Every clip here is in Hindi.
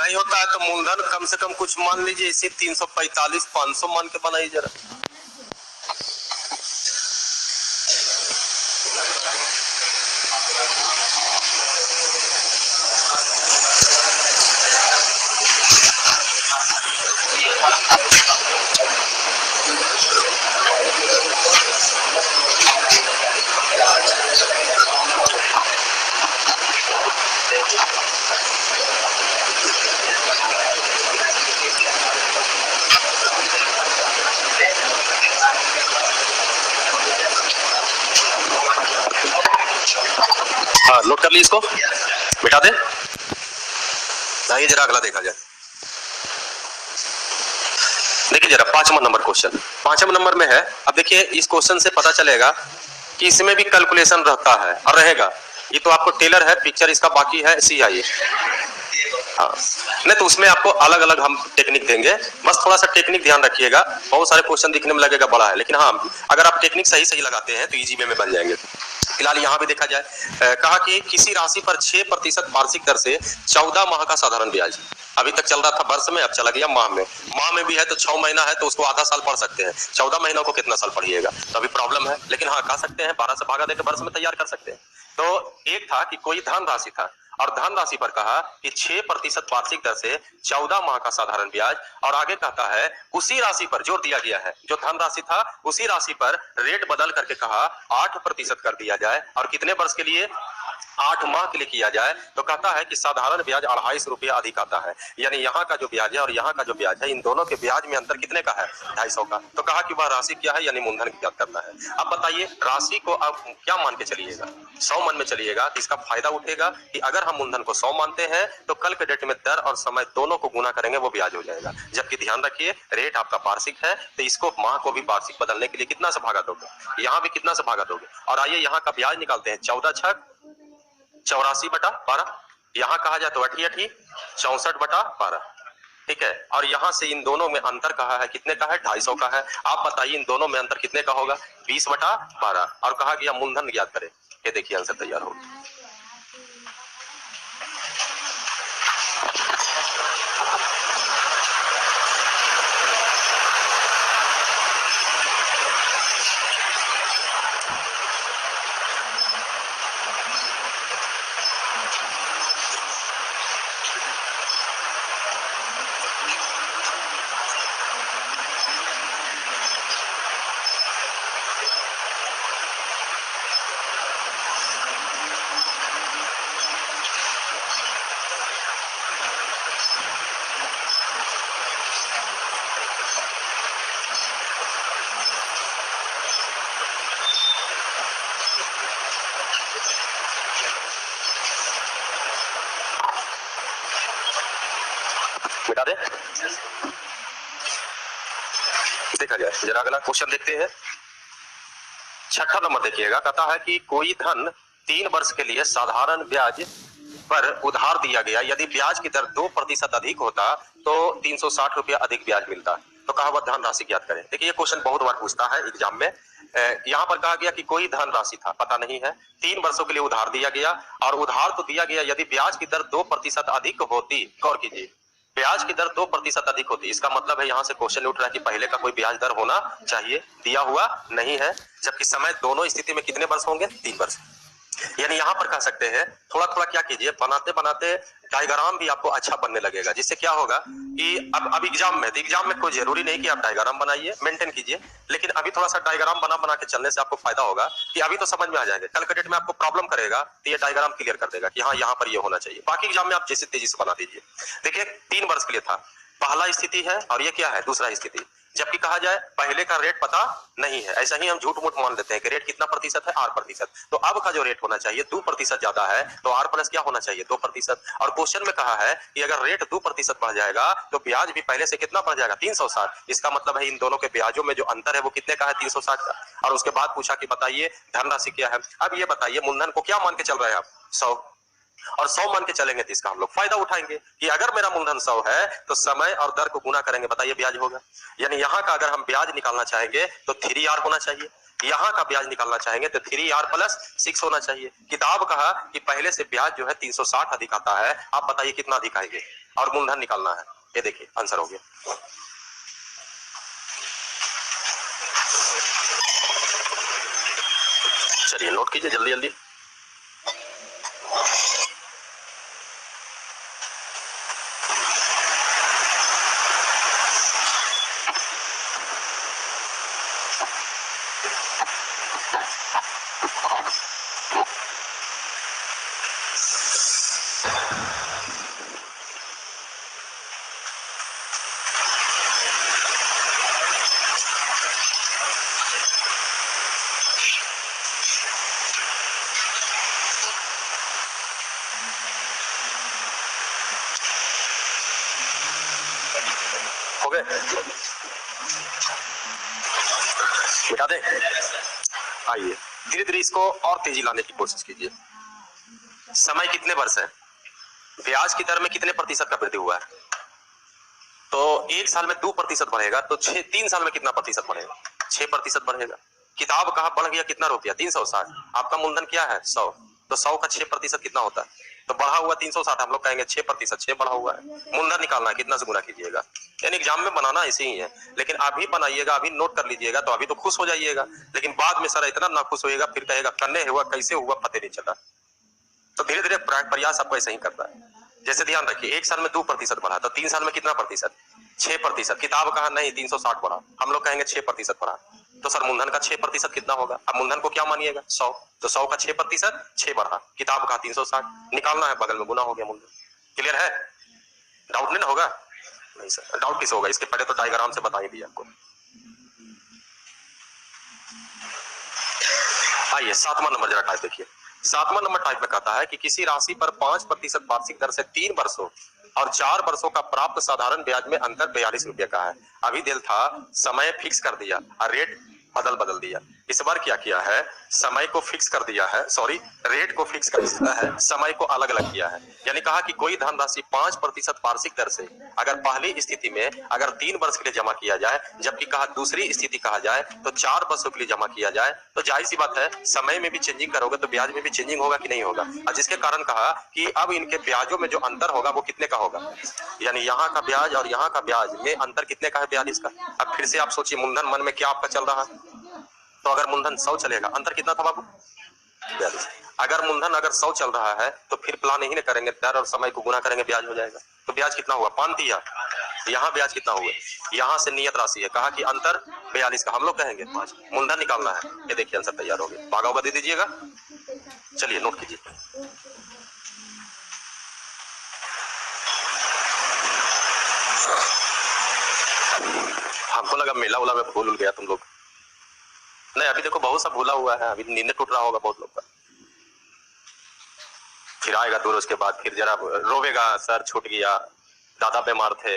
नहीं होता है तो मूलधन कम से कम कुछ मान लीजिए, इसी 345 500 मान के बनाइए जरा। हाँ नोट कर ली, इसको मिटा दे। आइए जरा अगला देखा जाए। देखिए जरा 5वां नंबर क्वेश्चन, 5वें नंबर में है। अब देखिए इस क्वेश्चन से पता चलेगा कि इसमें भी कैलकुलेशन रहता है और रहेगा। ये तो आपको टेलर है, पिक्चर इसका बाकी है CIA। हाँ नहीं तो उसमें आपको अलग अलग हम टेक्निक देंगे, बस थोड़ा सा टेक्निक ध्यान रखिएगा। बहुत सारे क्वेश्चन दिखने में लगेगा बड़ा है, लेकिन हाँ अगर आप टेक्निक सही सही लगाते हैं तो इजी वे में बन जाएंगे। फिलहाल यहाँ भी देखा जाए, कहा कि किसी राशि पर 6% वार्षिक दर से 14 माह का साधारण ब्याज। अभी तक चल रहा था वर्ष में, अब चला गया माह में। माह में भी है तो 6 महीना है तो उसको आधा साल पढ़ सकते हैं, 14 महीनों को कितना साल पढ़िएगा, तो अभी प्रॉब्लम है। लेकिन हाँ कह सकते हैं 12 से भागा देकर वर्ष में तैयार कर सकते हैं। तो एक था कि कोई धन राशि था और धन राशि पर कहा कि 6% वार्षिक दर से 14 माह का साधारण ब्याज, और आगे कहता है उसी राशि पर जोर दिया गया है, जो धन राशि था उसी राशि पर रेट बदल करके कहा 8% कर दिया जाए, और कितने वर्ष के लिए, 8 माह के लिए किया जाए। तो कहता है कि साधारण ब्याज 250 रुपया अधिक आता है। यानी यहाँ का जो ब्याज है और यहाँ का जो ब्याज है, इन दोनों के ब्याज में अंतर कितने का है, 250 का। तो कहा कि वह राशि क्या है, यानी मूलधन की बात करना है। अब बताइए राशि को आप क्या मान के चलिएगा, 100 मान में चलिएगा तो इसका फायदा उठेगा कि अगर हम मूलधन को 100 मानते हैं तो कल के डेट में दर और समय दोनों को गुना करेंगे, वो ब्याज हो जाएगा। जबकि ध्यान रखिए रेट आपका वार्षिक है तो इसको माह को भी वार्षिक बदलने के लिए कितना से भागा दोगे, यहाँ भी कितना से भागा दोगे। और आइए यहाँ का ब्याज निकालते हैं, 14 छक 84/12, यहाँ कहा जाए तो 88 64/12, ठीक है। और यहाँ से इन दोनों में अंतर कहा है कितने का है, 250 का है। आप बताइए इन दोनों में अंतर कितने का होगा, 20/12। और कहा गया मूलधन ज्ञात करें। ये देखिए आंसर तैयार हो। मिटा दे। देखा जाए जरा अगला क्वेश्चन देखते हैं। 6ठा नंबर देखिएगा, कहता है कि कोई धन 3 वर्ष के लिए साधारण ब्याज पर उधार दिया गया, यदि ब्याज की दर 2% अधिक होता तो 360 रुपया अधिक ब्याज मिलता। तो कहा वह धन राशि ज्ञात करें। देखिए ये क्वेश्चन बहुत बार पूछता है एग्जाम में। यहाँ पर कहा गया कि कोई धन राशि था, पता नहीं है, 3 वर्षों के लिए उधार दिया गया, और उधार तो दिया गया यदि ब्याज की दर 2% अधिक होती। गौर कीजिए ब्याज की दर 2% अधिक होती, इसका मतलब है यहाँ से क्वेश्चन उठ रहा है कि पहले का कोई ब्याज दर होना चाहिए, दिया हुआ नहीं है। जबकि समय दोनों स्थिति में कितने वर्ष होंगे, 3 वर्ष। यानी यहाँ पर कह सकते हैं थोड़ा थोड़ा क्या कीजिए, बनाते बनाते डायग्राम भी आपको अच्छा बनने लगेगा, जिससे क्या होगा कि अब एग्जाम में, तो एग्जाम में कोई जरूरी नहीं कि आप डायग्राम बनाइए, मेंटेन कीजिए, लेकिन अभी थोड़ा सा डायग्राम बना बना के चलने से आपको फायदा होगा कि अभी तो समझ में आ जाएगा, कल के डेट में आपको प्रॉब्लम करेगा तो ये डायग्राम क्लियर कर देगा कि हाँ यहाँ पर ये होना चाहिए। बाकी एग्जाम में आप जैसे तेजी से बना दीजिए। देखिए 3 वर्ष के लिए था, पहला स्थिति है और ये क्या है, दूसरा स्थिति। जबकि कहा जाए पहले का रेट पता नहीं है, ऐसा ही हम झूठ मूठ मान लेते हैं कि रेट कितना प्रतिशत है, 8%। तो अब का जो रेट होना चाहिए 2% ज्यादा है, तो R प्लस क्या होना चाहिए, 2%। और क्वेश्चन में कहा है कि अगर रेट 2% बढ़ जाएगा तो ब्याज भी पहले से कितना बढ़ जाएगा, 360। इसका मतलब है इन दोनों के ब्याजों में जो अंतर है वो कितने का है, 360 का। और उसके बाद पूछा कि बताइए धनराशि क्या है। अब ये बताइए मूलधन को क्या मान के चल रहे हैं आप, 100, और 100 मान के चलेंगे तो इसका हम लोग फायदा उठाएंगे कि अगर मेरा मूलधन 100 है तो समय और दर को गुना करेंगे, बताइए ब्याज होगा। यानी यहाँ का अगर हम ब्याज निकालना चाहेंगे तो 3R होना चाहिए, यहाँ का ब्याज निकालना चाहेंगे तो 3R प्लस 6 होना चाहिए। किताब कहा कि पहले से ब्याज जो है 360 अधिक आता है, आप बताइए कितना अधिक आएंगे, और मूलधन निकालना है। ये देखिए आंसर हो गया। चलिए नोट कीजिए जल्दी जल्दी। हो गए, मिटा दें। आइए धीरे धीरे इसको और तेजी लाने की कोशिश कीजिए। समय कितने वर्ष है, ब्याज की दर में कितने प्रतिशत का वृद्धि हुआ है? तो 1 साल में 2% बढ़ेगा, तो 3 साल में कितना प्रतिशत बढ़ेगा? 6% बढ़ेगा। किताब कहाँ बढ़ गया, कितना रुपया? 360। आपका मूलधन क्या है? 100। तो 100 का 6% कितना होता है? तो बढ़ा हुआ 360, हम लोग कहेंगे 6%, 6 बढ़ा हुआ है। मूलधन निकालना है, कितना से गुना कीजिएगा। यानी एग्जाम में बनाना ऐसे ही है, लेकिन अभी बनाइएगा, अभी नोट कर लीजिएगा, तो अभी तो खुश हो जाइएगा, लेकिन बाद में सर इतना ना खुश होइएगा, फिर कहेगा करने हुआ कैसे हुआ पता नहीं चला। तो धीरे धीरे प्रयास आपको ऐसा ही करना है। जैसे ध्यान रखिए, 1 साल में 2% बढ़ा, तो 3 साल में कितना प्रतिशत? 6%। किताब कहा नहीं, 360 बढ़ा, हम लोग कहेंगे 6% बढ़ा। तो सर मूलधन का 6% कितना होगा? अब मूलधन को क्या मानिएगा? 100। तो 100 का 6%, 6 बढ़ा। किताब का 360 निकालना है, बगल में गुना हो गया मूलधन। क्लियर है? डाउट नहीं होगा? नहीं सर, डाउट किस होगा? इसके पहले तो डायग्राम से बता ही दिया आपको। आइए 7वां नंबर जरा टाइप देखिए। 7वां नंबर टाइप में कहता है कि किसी राशि पर 5% वार्षिक दर से 3 वर्षों और 4 वर्षों का प्राप्त साधारण ब्याज में अंतर 42 रुपये का है। अभी दिल था, समय फिक्स कर दिया और रेट बदल दिया। इस बार क्या किया है? समय को फिक्स कर दिया है, सॉरी रेट को फिक्स कर दिया है, समय को अलग अलग किया है। यानी कहा कि कोई धनराशि 5% वार्षिक दर से अगर पहली स्थिति में अगर 3 वर्ष के लिए जमा किया जाए, जबकि कहा दूसरी स्थिति कहा जाए तो 4 वर्षों के लिए जमा किया जाए, तो जाहिर सी बात है समय में भी चेंजिंग करोगे तो ब्याज में भी चेंजिंग होगा कि नहीं होगा। और जिसके कारण कहा कि अब इनके ब्याजों में जो अंतर होगा वो कितने का होगा, यानी यहाँ का ब्याज और यहाँ का ब्याज में अंतर कितने का है? 42 का। अब फिर से आप सोचिए मूलधन मन में क्या आपका चल रहा है? तो अगर मूलधन 100 चलेगा, अंतर कितना था बाबू? 42। अगर मूलधन अगर 100 चल रहा है तो फिर प्लान ही नहीं करेंगे, दर और समय को गुना करेंगे, ब्याज हो जाएगा। तो ब्याज कितना हुआ? 5 यहाँ ब्याज कितना हुआ? यहाँ से नियत राशि है, कहा कि अंतर 42 का, हम लोग कहेंगे 5। मूलधन निकालना है। ये देखिए आंसर तैयार हो गया। भागा होगा दे दीजिएगा। चलिए नोट कीजिए। हमको लगा मेला उला में भूल गया तुम लोग। नहीं, अभी देखो बहुत सा भूला हुआ है, अभी नींद टूट रहा होगा बहुत लोग का। फिर आएगा 2 रोज के बाद, फिर जरा रोवेगा, सर छूट गया, दादा बीमार थे।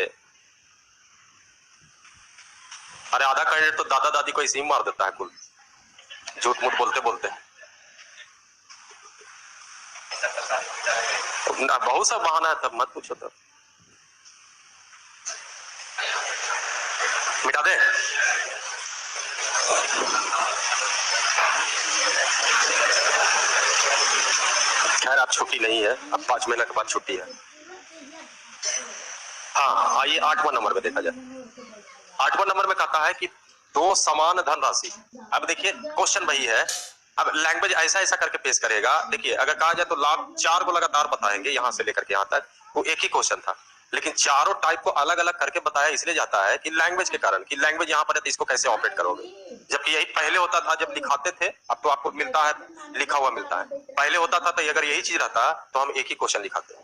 अरे आधा क्रेडिट तो दादा दादी को इसी में मार देता है कुल, झूठ मूठ बोलते बोलते। बहुत सा बहाना है, तब मत पूछो। तो मिटा दे। खैर अब छुट्टी नहीं है, अब 5 महीने के बाद छुट्टी है। हाँ आइए 8वां नंबर में देखा जाए। 8वां नंबर में कहता है कि 2 समान धनराशि। अब देखिए क्वेश्चन वही है, अब लैंग्वेज ऐसा ऐसा करके पेश करेगा। देखिए अगर कहा जाए तो लाभ 4 को लगातार बताएंगे यहां से लेकर के यहां तक, वो एक ही क्वेश्चन था, लेकिन चारों टाइप को अलग अलग करके बताया इसलिए जाता है कि लैंग्वेज के कारण, कि लैंग्वेज यहाँ पर है तो इसको कैसे ऑपरेट करोगे। जबकि यही पहले होता था जब लिखाते थे, अब तो आपको मिलता है लिखा हुआ मिलता है। पहले होता था तो अगर यही चीज रहता तो हम एक ही क्वेश्चन लिखाते,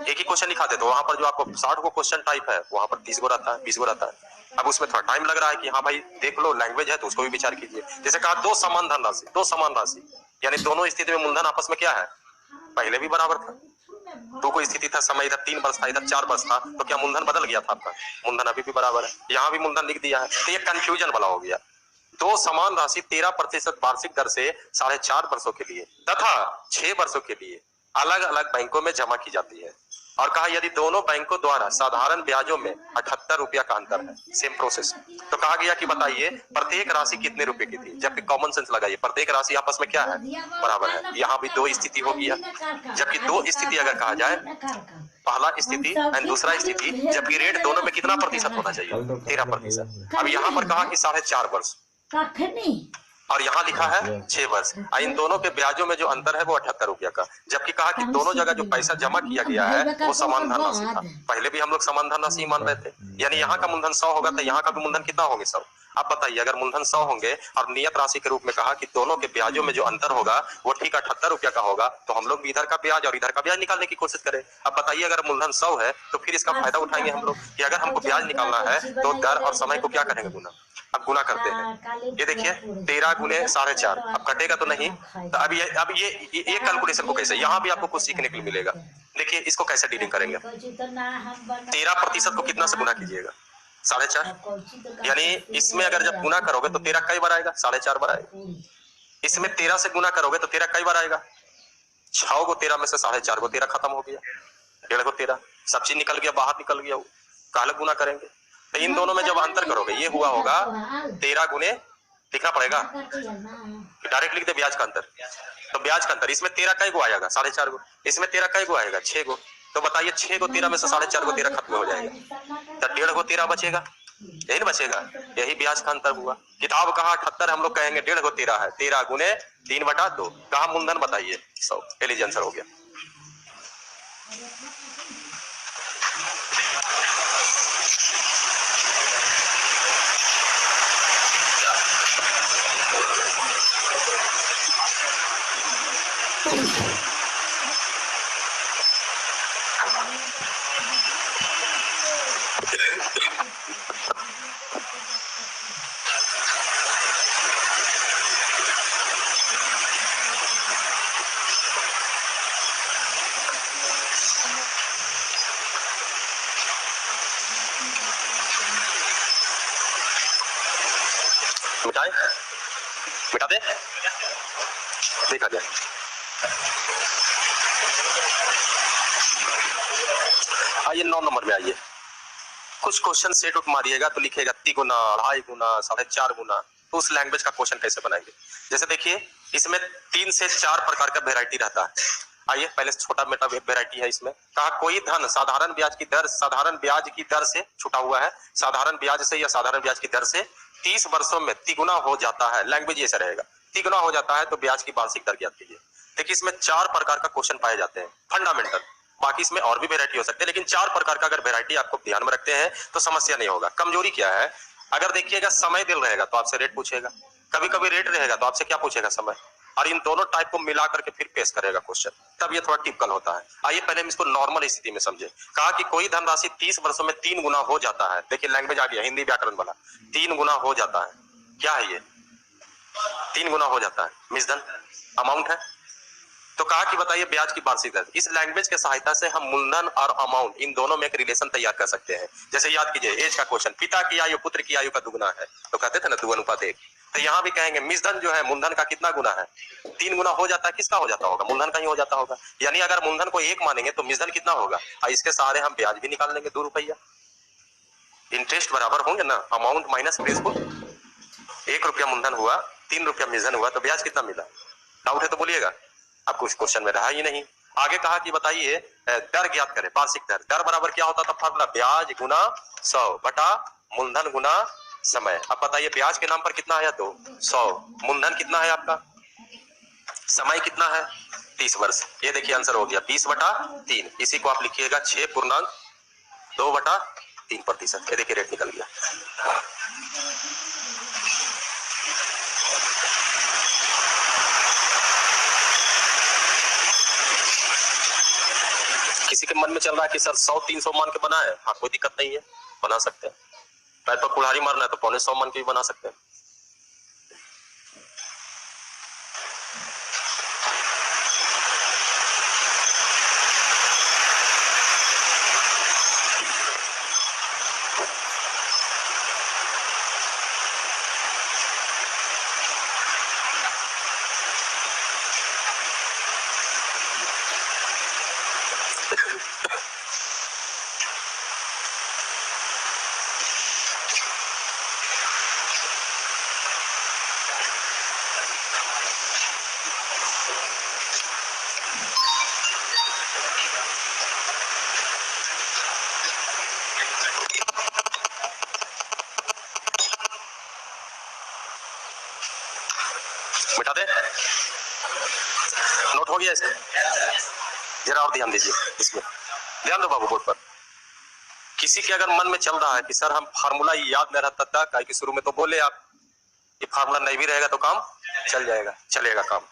एक ही क्वेश्चन लिखाते, तो वहां पर जो आपको 60 को क्वेश्चन टाइप है वहां पर 30 गो रहता है, 20 गो रहता है। अब उसमें थोड़ा टाइम लग रहा है कि हाँ भाई देख लो लैंग्वेज है तो उसको भी विचार कीजिए। जैसे कहा 2 समान धनराशि, 2 समान राशि, यानी दोनों स्थिति में मूलधन आपस में क्या है? पहले भी बराबर था। 2 को स्थिति था, समय इधर 3 वर्ष था, इधर 4 वर्ष था, तो क्या मूलधन बदल गया था आपका? मूलधन अभी भी बराबर है, यहाँ भी मूलधन लिख दिया है, तो ये कंफ्यूजन वाला हो गया। 2 समान राशि 13% वार्षिक दर से 4.5 वर्षों के लिए तथा 6 वर्षों के लिए अलग अलग बैंकों में जमा की जाती है। और कहा यदि दोनों बैंकों द्वारा साधारण ब्याजों में 78 रुपया का अंतर है, सेम प्रोसेस, तो कहा गया कि बताइए प्रत्येक राशि कितने रुपए की थी, जबकि कॉमन सेंस लगाइए प्रत्येक राशि आपस में क्या है, बराबर है। यहाँ भी दो स्थिति हो गया, जबकि दो स्थिति अगर कहा जाए, पहला स्थिति एंड दूसरा स्थिति, जबकि रेट दोनों में कितना प्रतिशत होना चाहिए, 13%। अब यहाँ पर कहा कि 4.5 वर्ष और यहाँ लिखा है 6 वर्ष। इन दोनों के ब्याजों में जो अंतर है वो 78 रुपया का, जबकि कहा कि दोनों जगह जो पैसा जमा किया गया है वो समान धन राशि था। पहले भी हम लोग समान धन राशि मान रहे थे, यानी यहाँ का मूलधन 100 होगा तो यहाँ का भी मूलधन कितना होंगे 100। अब बताइए अगर मूलधन 100 होंगे और नियत राशि के रूप में कहा कि दोनों के ब्याजों में जो अंतर होगा वो ठीक 78 रुपया का होगा, तो हम लोग भी इधर का ब्याज और इधर का ब्याज निकालने की कोशिश करें। अब बताइए अगर मूलधन 100 है तो फिर इसका फायदा उठाएंगे हम लोग कि अगर हमको ब्याज निकालना है तो दर और समय को क्या करेंगे, गुना। अब गुना करते हैं, ये देखिए 13 गुने 4.5, अब कटेगा तो नहीं, तो अब ये कैलकुलेशन को कैसे, यहाँ भी आपको कुछ सीखने के लिए मिलेगा। देखिए इसको कैसे डीलिंग करेंगे, 13% को कितना से गुना कीजिएगा, 4.5, यानी इसमें अगर जब गुना करोगे तो 13 कई बार आएगा, 4.5 बार आएगा। इसमें 13 से गुना करोगे तो 13 कई बार आएगा, 6 को 13 में से 4.5 को 13 खत्म हो गया, 1.5 को 13, सब चीज निकल गया, बाहर निकल गया, काले गुना करेंगे तो इन दोनों में जब अंतर करोगे ये हुआ होगा 13 गुने, लिखना पड़ेगा डायरेक्ट लिख दे ब्याज का अंतर, तो ब्याज का अंतर इसमें 13 कई गो आएगा, 4.5 गो, इसमें 13 कई गो आएगा, 6 गो, तो बताइए 6 को 13 में से 4.5 को 13 खत्म हो जाएगा, तो 1.5 को 13 बचेगा, यही ना बचेगा, यही ब्याज का अंतर हुआ। किताब कहा 78, हम लोग कहेंगे 1.5 को 13 है, 13 गुने 3/2, कहा मूलधन बताइए 100, एलिजी आंसर हो गया। मिटाए, मिटा दे, देखा जाए। आइए 9 नंबर में आइए, कुछ क्वेश्चन सेट उठ मारिएगा तो लिखेगा 3 गुना, 2.5 गुना, 4.5 गुना, तो उस लैंग्वेज का क्वेश्चन कैसे बनाएंगे। जैसे देखिए इसमें 3 से 4 प्रकार का वेराइटी रहता है। आइए पहले छोटा मोटा वेराइटी है इसमें, कहा कोई धन साधारण ब्याज की दर से छुटा हुआ है, साधारण ब्याज से या साधारण ब्याज की दर से 30 वर्षों में तिगुना हो जाता है, लैंग्वेज ऐसा रहेगा, तिगुना हो जाता है तो ब्याज की वार्षिक दर ज्ञात कीजिए। देखिए इसमें 4 प्रकार का क्वेश्चन पाए जाते हैं फंडामेंटल, बाकी इसमें और भी वेराइटी हो सकती है, लेकिन 4 प्रकार का अगर वेराइटी आपको ध्यान में रखते हैं तो समस्या नहीं होगा। कमजोरी क्या है, अगर देखिएगा समय दिल रहेगा तो आपसे रेट पूछेगा, कभी कभी रेट रहेगा तो आपसे क्या पूछेगा, समय, और इन दोनों टाइप को मिला करके फिर पेश करेगा क्वेश्चन, तब ये थोड़ा टिपिकल होता है। आइए पहले हम इसको नॉर्मल स्थिति में समझे। कहा कि कोई धनराशि 30 वर्षों में 3 गुना हो जाता है, देखिए लैंग्वेज आ गया हिंदी व्याकरण वाला, 3 गुना हो जाता है, क्या है ये 3 गुना हो जाता है, मिसधन अमाउंट है, तो कहा कि बताइए ब्याज की वार्षिक दर। इस लैंग्वेज के सहायता से हम मूलधन और अमाउंट इन दोनों में एक रिलेशन तैयार कर सकते हैं। जैसे याद कीजिए एज का क्वेश्चन, पिता की आयु पुत्र की आयु का दुगुना है, तो कहते थे ना 2:1, तो यहाँ भी कहेंगे मिसधन जो है मूलधन का कितना गुना है, 3 गुना हो जाता है, किसका हो जाता होगा, मूलधन का ही हो जाता होगा, यानी अगर मूलधन को 1 मानेंगे तो मिसधन कितना होगा, और इसके सहारे हम ब्याज भी निकाल लेंगे 2 रुपया, इंटरेस्ट बराबर होंगे ना, अमाउंट माइनस प्रिंसिपल, 1 रुपया मूलधन हुआ, 3 रुपया मिसधन हुआ, तो ब्याज कितना मिला, डाउट है तो बोलिएगा, आपको इस क्वेश्चन में रहा ही नहीं। आगे कहा कि बताइए दर ज्ञात करें, वार्षिक दर, दर बराबर क्या होता था फॉर्मूला, ब्याज गुना 100 बटा मूलधन गुना समय। अब बताइए ब्याज के नाम पर कितना आया, 100, मूलधन कितना है आपका, समय कितना है 30 वर्ष, ये देखिए आंसर हो गया 20/3, इसी को आप लिखिएगा 6.2/3%, ये देखिए रेट निकल गया। किसी के मन में चल रहा है कि सर 100-300 मान के बनाए, हाँ कोई दिक्कत नहीं है, बना सकते हैं, पैर पर कुल्हाड़ी मारना है तो 100 मान के भी बना सकते हैं। हो गया इसका? जरा और ध्यान दीजिए इसमें, ध्यान दो बाबू बोर्ड पर। किसी के अगर मन में चल रहा है कि सर हम फार्मूला याद नहीं रहता था, काहे कि शुरू में तो बोले आप ये फार्मूला नहीं भी रहेगा तो काम चल जाएगा, चलेगा काम।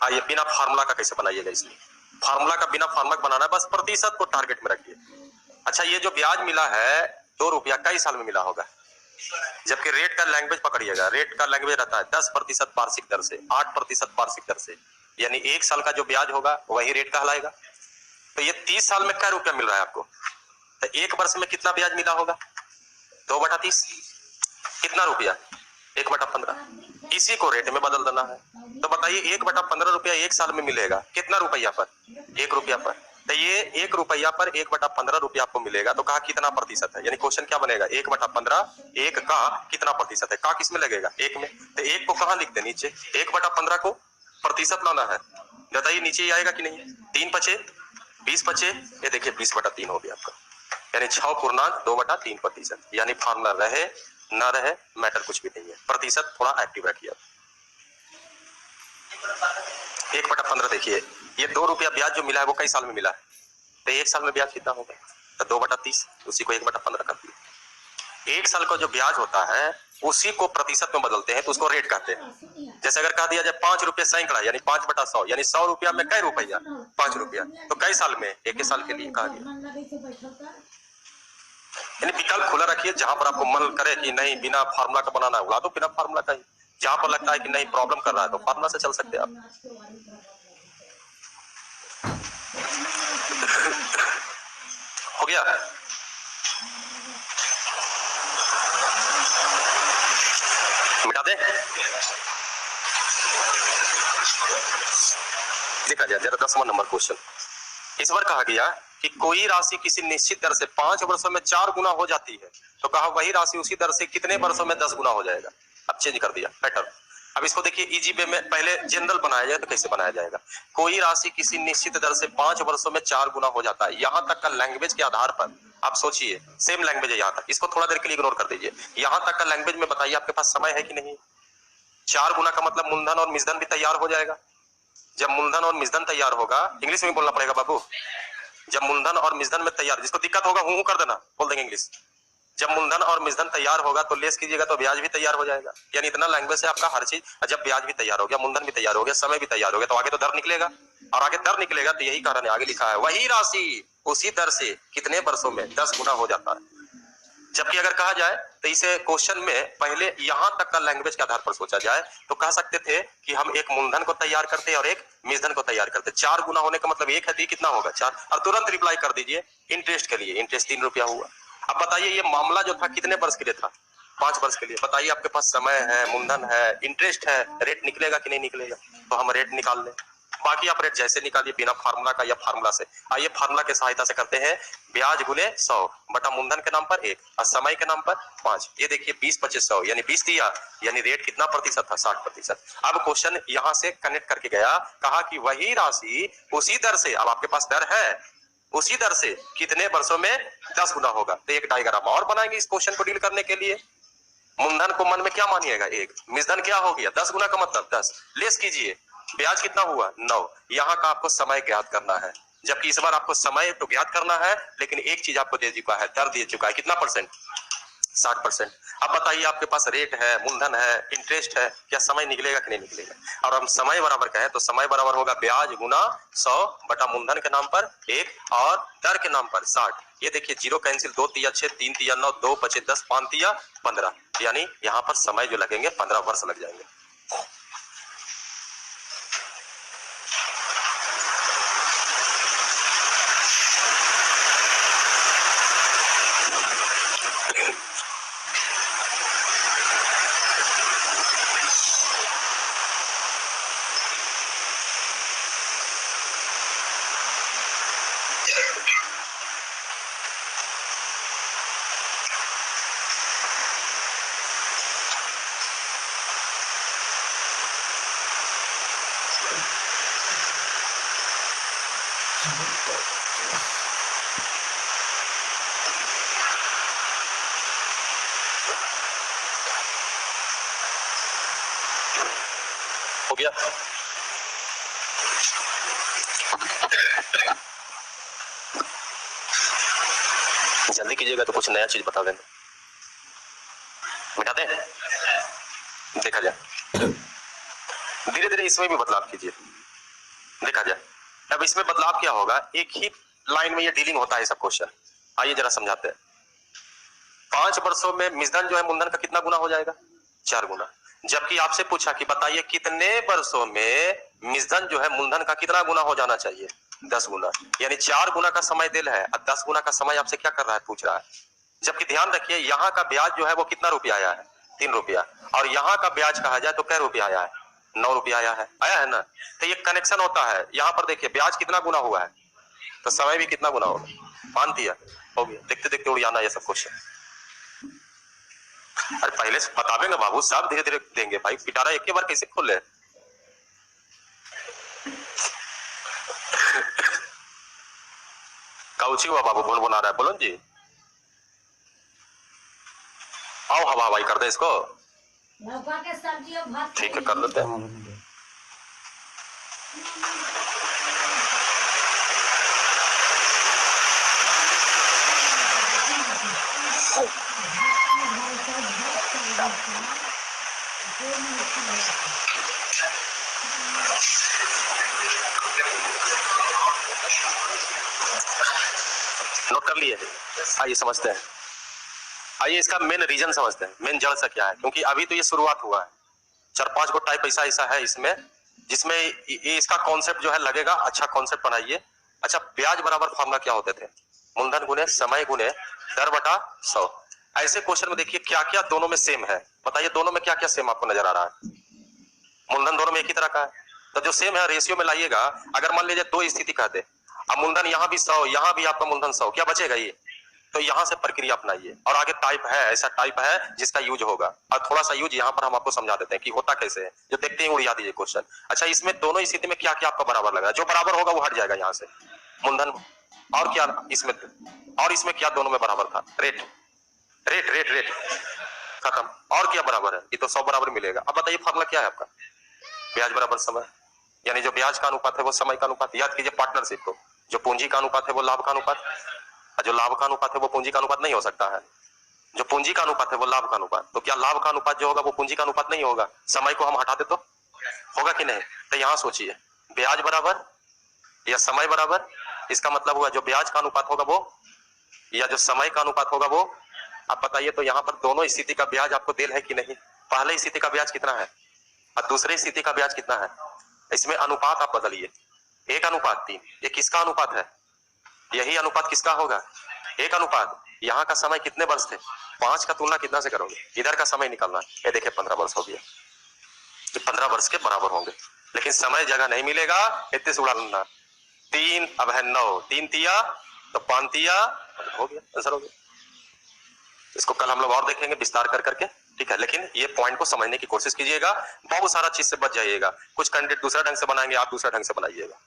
आइए बिना फार्मूला का कैसे बनाइएगा इसमें? फार्मूला का बिना फार्मूला बनाना है, बस प्रतिशत को टारगेट में रखिए। अच्छा, ये जो ब्याज मिला है 2 रुपया कई साल में मिला होगा? जबकि रेट का लैंग्वेज पकड़िएगा, रेट का लैंग्वेज रहता है 10% वार्षिक दर से, 8% वार्षिक दर से, यानी 1 साल का जो ब्याज होगा वही रेट कहलाएगा। तो ये 30 साल में क्या रुपया मिल रहा है आपको? तो 1 वर्ष में कितना ब्याज मिला होगा? 2/30। कितना रुपया? 1/15। इसी को रेट में बदल देना है। तो बताइए 1/15 रुपया 1 साल में मिलेगा कितना रुपया पर? 1 रुपया पर। तो ये 1 रुपया पर 1/15 रुपया आपको मिलेगा, तो कहा कितना प्रतिशत है? यानी क्वेश्चन क्या बनेगा? 1/15, 1 का कितना प्रतिशत है? का किस में लगेगा? 1 में। तो 1 को कहां लिख दे? नीचे। 1/15 को प्रतिशत लाना है, बताइए नीचे ही आएगा कि नहीं? 3 पचे 20 पचे, ये देखिए 20/3 हो गया आपका, यानी 6.2/3%। यानी फार्मूला रहे ना रहे मैटर कुछ भी नहीं है, प्रतिशत थोड़ा एक्टिव रखिए। 1/15 देखिए, ये 2 रुपया ब्याज जो मिला है वो कई साल में मिला है? तो 1 साल में ब्याज कितना होगा? तो 2/30, उसी को 1/15 कर दिया। 1 साल का जो ब्याज होता है उसी को प्रतिशत में बदलते हैं, तो उसको रेट कहते हैं। जैसे अगर कह दिया जाए 5 रुपया सैकड़ा, यानी 5/100, यानी 100 रुपया में कई रुपया? 5 रुपया। तो कई साल में? 1 साल के लिए कहा गया। यानी विकल्प खुला रखिए, जहां पर आपको मन करे कि नहीं बिना फार्मूला का बनाना है उड़ा दो बिना फार्मूला का ही। जहां पर लगता है कि नहीं प्रॉब्लम कर रहा है तो फार्मूला से चल सकते हैं आप। हो गया? मिटा दे, देखा जाए जरा 10वां नंबर क्वेश्चन। इस बार कहा गया कि कोई राशि किसी निश्चित दर से 5 वर्षों में 4 गुना हो जाती है, तो कहा वही राशि उसी दर से कितने वर्षों में 10 गुना हो जाएगा? अब चेंज कर दिया पैटर्न। अब इसको देखिए इजी वे में, पहले जनरल बनाया जाए तो कैसे बनाया जाएगा? कोई राशि किसी निश्चित दर से 5 वर्षों में 4 गुना हो जाता है, यहां तक का लैंग्वेज के आधार पर आप सोचिए, सेम लैंग्वेज है यहां तक, इसको थोड़ा देर के लिए इग्नोर कर दीजिए। यहां तक का लैंग्वेज में बताइए आपके पास समय है कि नहीं? 4 गुना का मतलब मूलधन और मिश्रधन भी तैयार हो जाएगा। जब मूलधन और मिश्रधन तैयार होगा, इंग्लिश में बोलना पड़ेगा बाबू, जब मूलधन और मिश्रधन में तैयार, जिसको दिक्कत होगा हूं कर देना, बोल देंगे इंग्लिश। जब मूलधन और मिश्रधन तैयार होगा तो लेस कीजिएगा तो ब्याज भी तैयार हो जाएगा। यानी इतना लैंग्वेज है आपका हर चीज। जब ब्याज भी तैयार हो गया, मूलधन भी तैयार हो गया, समय भी तैयार हो गया, तो आगे तो दर निकलेगा, और आगे दर निकलेगा तो यही कारण है, आगे लिखा है वही राशि उसी दर से कितने वर्षों में 10 गुना हो जाता है। जबकि अगर कहा जाए तो इसे क्वेश्चन में पहले यहां तक का लैंग्वेज के आधार पर सोचा जाए तो कह सकते थे कि हम एक मूलधन को तैयार करते हैं और एक मिश्रधन को तैयार करते हैं। 4 गुना होने का मतलब 1 है, कितना होगा 4, और तुरंत रिप्लाई कर दीजिए इंटरेस्ट के लिए, इंटरेस्ट 3 रुपया हुआ। अब बताइए ये मामला जो था कितने वर्ष के लिए था? 5 वर्ष के लिए। बताइए आपके पास समय है, मूलधन है, इंटरेस्ट है, रेट निकलेगा कि नहीं निकलेगा? तो हम रेट निकाल लें, बाकी आप रेट जैसे निकालिए बिना फार्मूला का या फार्मूला से। आइए फार्मूला की सहायता से करते हैं। ब्याज गुने 100 बटा मूलधन के नाम पर 1 और समय के नाम पर 5। ये देखिए 20 25 100 यानी 20 दिया, यानी रेट कितना प्रतिशत था? 60%। अब क्वेश्चन यहां से कनेक्ट करके गया, कहा कि वही राशि उसी दर से, अब आपके पास दर है, उसी दर से कितने वर्षों में 10 गुना होगा। तो एक डायग्राम और बनाएंगे इस क्वेश्चन को डील करने के लिए। मूलधन को मन में क्या मानिएगा 1, मिश्रधन क्या हो गया 10 गुना का मतलब 10, लेस कीजिए ब्याज कितना हुआ 9। यहाँ का आपको समय ज्ञात करना है, जबकि इस बार आपको समय तो ज्ञात करना है, लेकिन एक चीज आपको दे चुका है, दर दे चुका है, कितना परसेंट? 60%। अब बताइए आपके पास रेट है, मूलधन है, इंटरेस्ट है, क्या समय निकलेगा कि नहीं निकलेगा? और हम समय बराबर कहें तो समय बराबर होगा ब्याज गुना 100 बटा मूलधन के नाम पर 1 और दर के नाम पर 60। ये देखिए 0 कैंसिल, 2 तिया 6, 3 तिया 9, 2 बचे 10, 5 तिया 15, यानी यहाँ पर समय जो लगेंगे 15 वर्ष लग जाएंगे। हो गया? जल्दी कीजिएगा तो कुछ नया चीज बता देंगे। मिटाते हैं, देखा जाए। धीरे धीरे इसमें भी बदलाव कीजिए, देखा जाए। अब इसमें बदलाव क्या होगा, एक ही लाइन में ये डीलिंग होता है सब क्वेश्चन। आइए जरा समझाते हैं। 5 वर्षों में मिश्रण जो है मूलधन का कितना गुना हो जाएगा? 4 गुना। जबकि आपसे पूछा कि बताइए कितने वर्षों में मिश्रण जो है मूलधन का कितना गुना हो जाना चाहिए? 10 गुना। यानी 4 गुना का समय दिल है और 10 गुना का समय आपसे क्या कर रहा है, पूछ रहा है। जबकि ध्यान रखिए यहाँ का ब्याज जो है वो कितना रुपया आया है? 3 रुपया। और यहाँ का ब्याज कहा जाए तो क्या रुपया आया है? 9 रुपया आया है, आया है ना। तो ये कनेक्शन होता है। यहाँ पर देखिए ब्याज कितना गुना हुआ है तो समय भी कितना गुना होगा, मान दिया, हो गया। देखते देखते उड़ जाना ये सब क्वेश्चन। अरे पहले से बतावेंगे बाबू, सब धीरे धीरे देंगे भाई। पिटारा एक बार कैसे खोल ले? काउची हुआ बाबू, बोल बना रहा है, बोलो जी। आओ हवा हवाई कर दे इसको। लौका के सब्जी और भात ठीक है, कर लेते हैं। नोट कर लिए? आइए समझते हैं। आइए इसका मेन रीजन समझते हैं, मेन जड़ से क्या है। क्योंकि अभी तो ये शुरुआत हुआ है, 4-5 गो टाइप ऐसा ऐसा है इसमें, जिसमें ये इसका कॉन्सेप्ट जो है लगेगा। अच्छा कॉन्सेप्ट बनाइए। अच्छा, ब्याज बराबर फॉर्मूला क्या होते थे? मूलधन गुने समय गुने दर बटा 100। ऐसे क्वेश्चन में देखिए क्या क्या दोनों में सेम है। बताइए दोनों में क्या क्या सेम आपको नजर आ रहा है? मूलधन दोनों में एक ही तरह का है, तो जो सेम है रेशियो में लाइएगा। अगर मान लीजिए 2 स्थिति कहते, अब मूलधन यहाँ भी 100, यहाँ भी आपका मूलधन 100, क्या बचेगा ये? तो यहाँ से प्रक्रिया अपनाइए। और आगे टाइप है, ऐसा टाइप है जिसका यूज होगा। और थोड़ा सा यूज यहाँ पर हम आपको समझा देते हैं कि होता कैसे है, जो देखते ही उड़िया दीजिए क्वेश्चन। अच्छा, इसमें दोनों स्थिति में क्या क्या आपका बराबर लग रहा है? जो बराबर होगा वो हट जाएगा यहाँ से, मूलधन। और क्या इसमें, और इसमें क्या दोनों में बराबर था? रेट रेट रेट रेट खत्म। और क्या बराबर है? ये तो 100 बराबर मिलेगा। अब बताइए फॉर्मूला क्या है आपका? ब्याज बराबर समय। यानी जो ब्याज का अनुपात है वो समय का अनुपात। याद कीजिए पार्टनरशिप को, जो पूंजी का अनुपात है वो लाभ का अनुपात, और जो लाभ का अनुपात है वो पूंजी का अनुपात नहीं हो सकता है। जो पूंजी का अनुपात है वो लाभ का अनुपात। तो क्या लाभ का अनुपात जो होगा वो पूंजी का अनुपात नहीं होगा? समय को हम हटा दे तो होगा कि नहीं? तो यहाँ सोचिए, ब्याज बराबर या समय बराबर, इसका मतलब हुआ जो ब्याज का अनुपात होगा वो या जो समय का अनुपात होगा वो। आप बताइए तो यहाँ पर दोनों स्थिति का ब्याज आपको देल है कि नहीं? पहले स्थिति का ब्याज कितना है और दूसरी स्थिति का ब्याज कितना है? इसमें अनुपात आप बदलिए, 1:3। ये किसका अनुपात है? यही अनुपात किसका होगा? 1:। यहाँ का समय कितने वर्ष थे? 5 का तुलना कितना से करोगे? इधर का समय निकालना, ये देखिए 15 वर्ष हो गया। ये 15 वर्ष के बराबर होंगे। लेकिन समय जगह नहीं मिलेगा, इतने से उड़ा लेना। 3 अब है 9, 3 तिया तो 5 तिया हो गया, आंसर हो गया। इसको कल हम लोग और देखेंगे विस्तार कर करके, ठीक है। लेकिन ये पॉइंट को समझने की कोशिश कीजिएगा, बहुत सारा चीज से बच जाइएगा। कुछ कैंडिडेट दूसरा ढंग से बनाएंगे, आप दूसरा ढंग से बनाइएगा।